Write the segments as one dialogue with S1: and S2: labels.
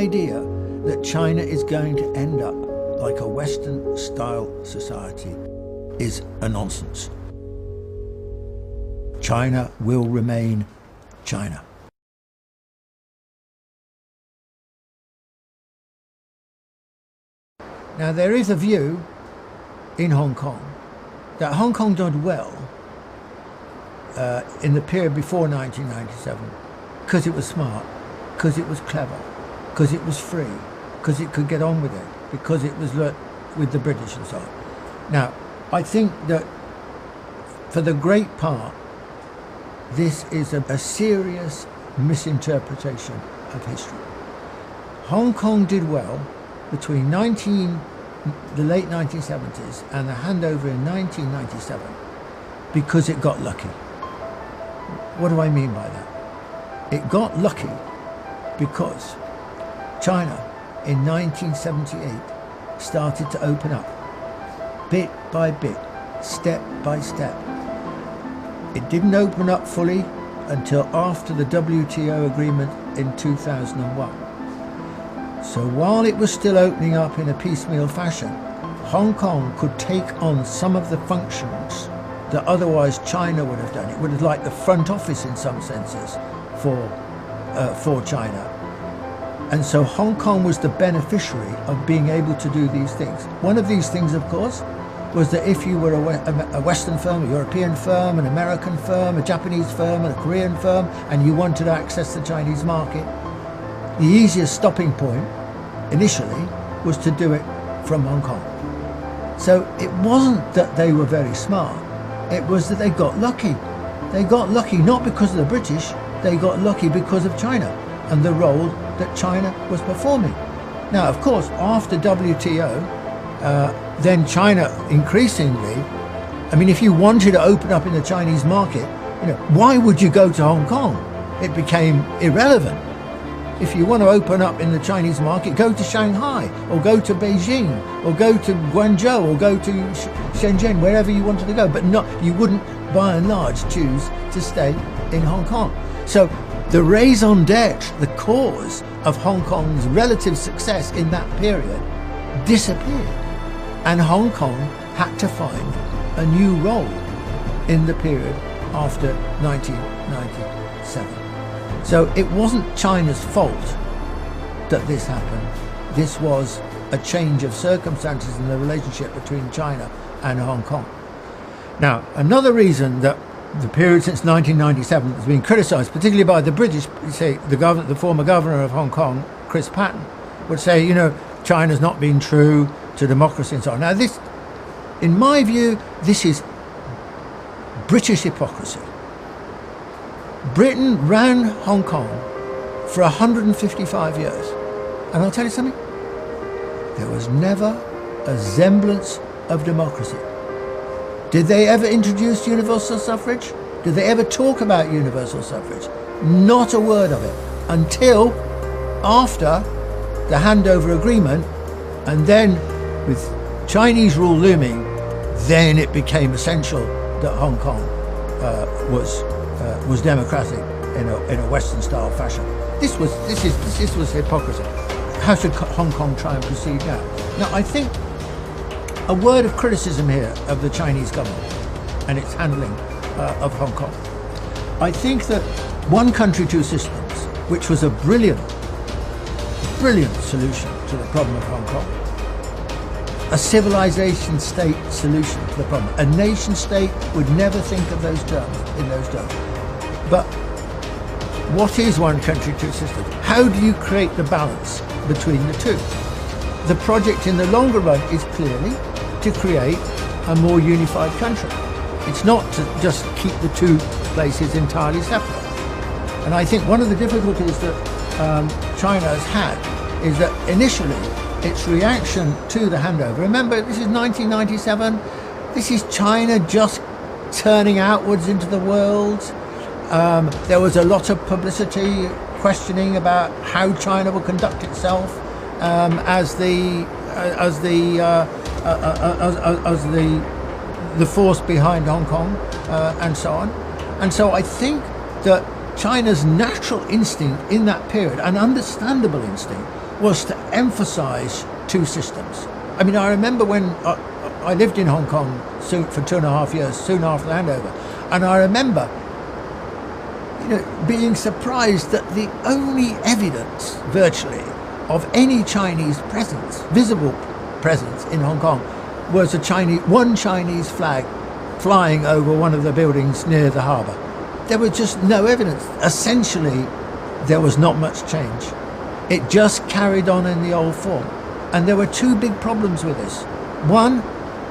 S1: idea that China is going to end up like a Western-style society is a nonsense. China will remain China. Now, there is a view in Hong Kong that Hong Kong did well in the period before 1997 because it was smart, because it was clever, because it was free, because it could get on with it, because it was with the British and so on. Now, I think that for the great part, this is a serious misinterpretation of history. Hong Kong did well between the late 1970s and the handover in 1997 because it got lucky. What do I mean by that? It got lucky because China in 1978 started to open up bit by bit, step by step. It didn't open up fully until after the WTO agreement in 2001. So while it was still opening up in a piecemeal fashion, Hong Kong could take on some of the functions that otherwise China would have done. It would have like the front office in some senses for China. And so Hong Kong was the beneficiary of being able to do these things. One of these things, of course, was that if you were a Western firm, a European firm, an American firm, a Japanese firm, and a Korean firm, and you wanted to access the Chinese market, the easiest stopping point initially was to do it from Hong Kong. So it wasn't that they were very smart, it was that they got lucky. They got lucky not because of the British, they got lucky because of China and the role that China was performing. Now, of course, after WTO, then China increasingly, I mean, if you wanted to open up in the Chinese market, why would you go to Hong Kong? It became irrelevant. If you want to open up in the Chinese market, go to Shanghai, or go to Beijing, or go to Guangzhou, or go to Shenzhen, wherever you wanted to go. But you wouldn't, by and large, choose to stay in Hong Kong. So the raison d'etre, the cause of Hong Kong's relative success in that period, disappeared. And Hong Kong had to find a new role in the period after 1997. So it wasn't China's fault that this happened. This was a change of circumstances in the relationship between China and Hong Kong. Now, another reason that the period since 1997 has been criticised, particularly by the British, say the former governor of Hong Kong, Chris Patten, would say, China's not been true to democracy and so on. Now, this, in my view, this is British hypocrisy. Britain ran Hong Kong for 155 years. And I'll tell you something, there was never a semblance of democracy. Did they ever introduce universal suffrage? Did they ever talk about universal suffrage? Not a word of it until after the handover agreement, and then with Chinese rule looming, then it became essential that Hong Kong was democratic in a Western-style fashion. This was hypocrisy. How should Hong Kong try and proceed now? Now, I think a word of criticism here of the Chinese government and its handling of Hong Kong. I think that one country, two systems, which was a brilliant solution to the problem of Hong Kong, a civilization state solution to the problem. A nation state would never think of those terms in those terms. But what is one country, two systems? How do you create the balance between the two? The project in the longer run is clearly to create a more unified country. It's not to just keep the two places entirely separate. And I think one of the difficulties that China has had is that initially its reaction to the handover, remember this is 1997, this is China just turning outwards into the world. There was a lot of publicity questioning about how China will conduct itself as the force behind Hong Kong and so on. And so I think that China's natural instinct in that period, an understandable instinct, was to emphasize two systems. I mean, I remember when I lived in Hong Kong for 2.5 years, soon after the handover, and I remember being surprised that the only evidence, virtually, of any Chinese presence, visible presence in Hong Kong, was one Chinese flag flying over one of the buildings near the harbour. There was just no evidence. Essentially, there was not much change. It just carried on in the old form. And there were two big problems with this. One,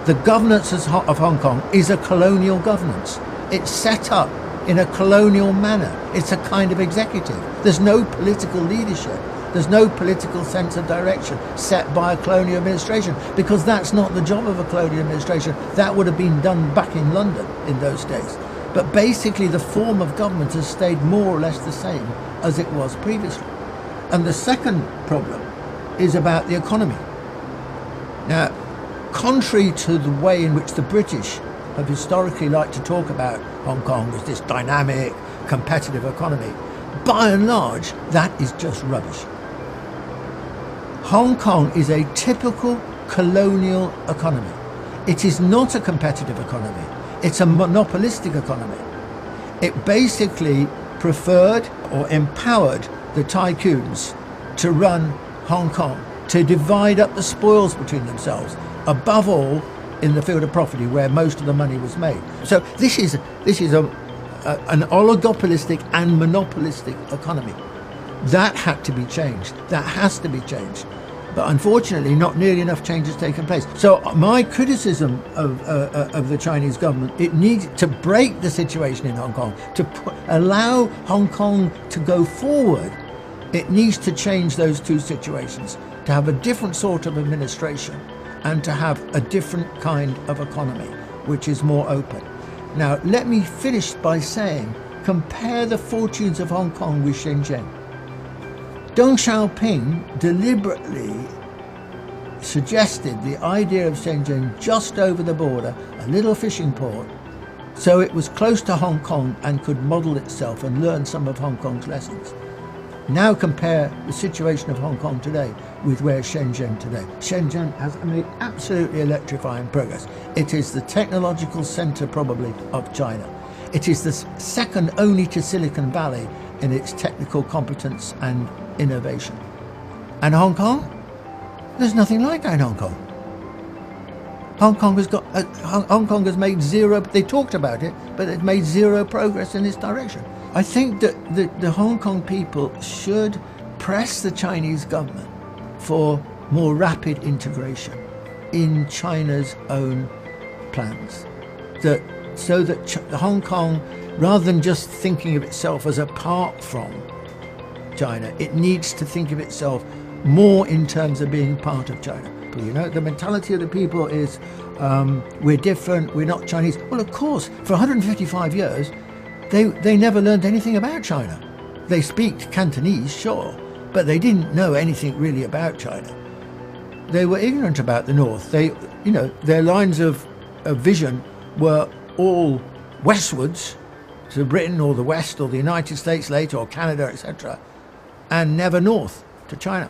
S1: the governance of Hong Kong is a colonial governance. It's set up in a colonial manner. It's a kind of executive. There's no political leadership. There's no political sense of direction set by a colonial administration, because that's not the job of a colonial administration. That would have been done back in London in those days. But basically the form of government has stayed more or less the same as it was previously. And the second problem is about the economy. Now, contrary to the way in which the British have historically liked to talk about Hong Kong as this dynamic, competitive economy, by and large, that is just rubbish. Hong Kong is a typical colonial economy. It is not a competitive economy. It's a monopolistic economy. It basically preferred or empowered the tycoons to run Hong Kong, to divide up the spoils between themselves, above all in the field of property where most of the money was made. So this is an oligopolistic and monopolistic economy. That had to be changed. That has to be changed. But unfortunately, not nearly enough change has taken place. So my criticism of the Chinese government, it needs to break the situation in Hong Kong, to allow Hong Kong to go forward. It needs to change those two situations, to have a different sort of administration and to have a different kind of economy, which is more open. Now, let me finish by saying, compare the fortunes of Hong Kong with Shenzhen. Deng Xiaoping deliberately suggested the idea of Shenzhen just over the border, a little fishing port, so it was close to Hong Kong and could model itself and learn some of Hong Kong's lessons. Now compare the situation of Hong Kong today with where Shenzhen today. Shenzhen has made absolutely electrifying progress. It is the technological centre probably of China. It is the second only to Silicon Valley in its technical competence and innovation. And Hong Kong? There's nothing like that in Hong Kong. Hong Kong has made zero, they talked about it, but it made zero progress in this direction. I think that the Hong Kong people should press the Chinese government for more rapid integration in China's own plans. So that Hong Kong, rather than just thinking of itself as apart from China, it needs to think of itself more in terms of being part of China. You know, the mentality of the people is, we're different, we're not Chinese. Well, of course, for 155 years, they never learned anything about China. They speak Cantonese, sure, but they didn't know anything really about China. They were ignorant about the North. Their lines of vision were all westwards to Britain or the West or the United States later or Canada, etc., and never north to China.